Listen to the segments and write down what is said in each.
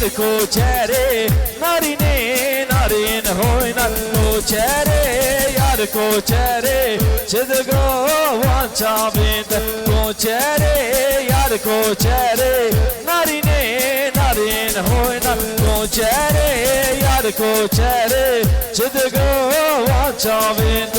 کوچره نارینه نارین هوینا کوچره یار کوچره چدگو وان چابید کوچره یار کوچره نارینه نارین هوینا کوچره یار کوچره چدگو وان چابید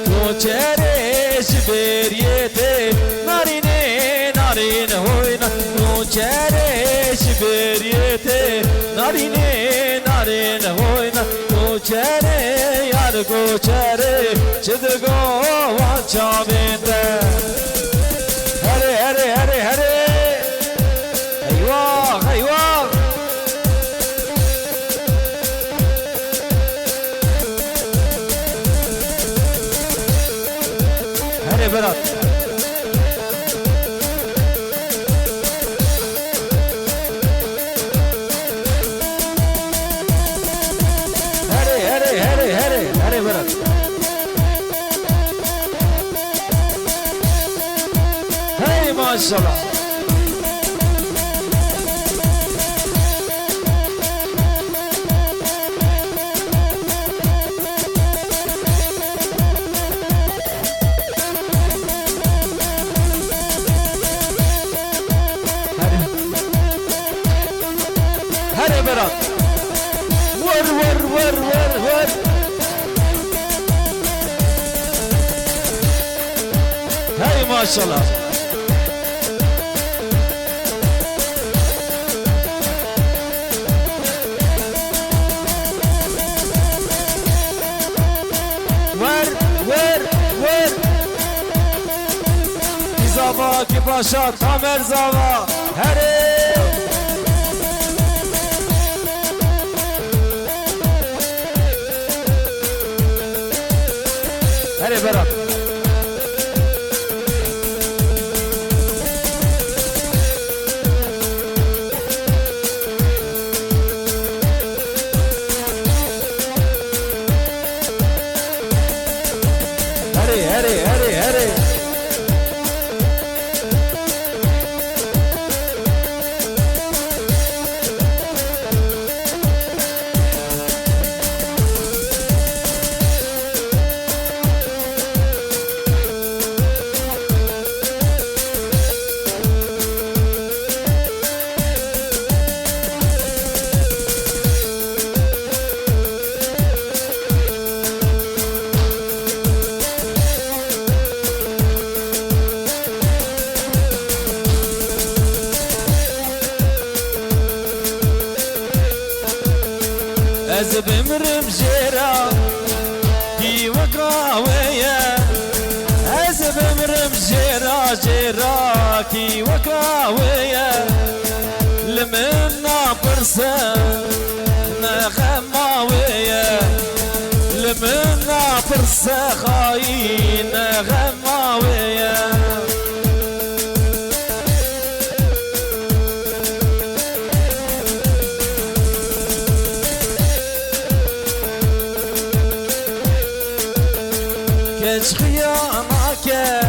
کوچرش بریته نارینه نارین هوینا کوچرش بریته نارینه نارین هوینا کوچره یار کوچره چدگو وان چابنده هره هره هره هره ایواه ایواه هره برات هره برات هی ماشاءالله هره برات ور ور ور ور ور هاي ما شاء الله ور ور ور زاوا کی باشد تامر زاوا هره هره برات هره هره هره از بمرم جرا کی وقاویه از بمرم جرا جرا کی وقاویه لمن نابرسه نغماویه لمن نابرسه خاين نغماویه Geç hıyanake,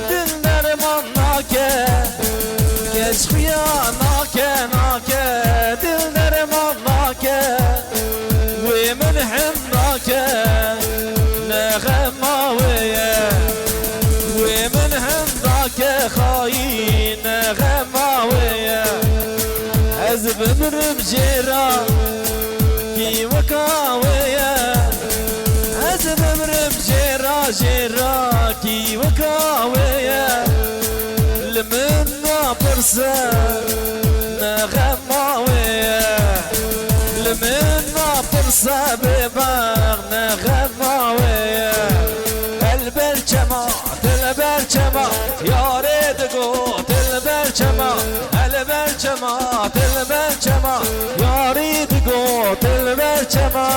dil dermanake. Geç hıyanake, nake, dil dermanake. Ve min hindake, ne gemaviye. Ve min hindake, hain ne gemaviye. Ez bimrim jera, ki vakaviye. Ez bimrim jera jera ki vakaviye لمن نابرسه نغماوية لمن نابرسه بباغ نغماوية البرچما البرچما يارد قوت البرچما البرچما البرچما يارد قوت البرچما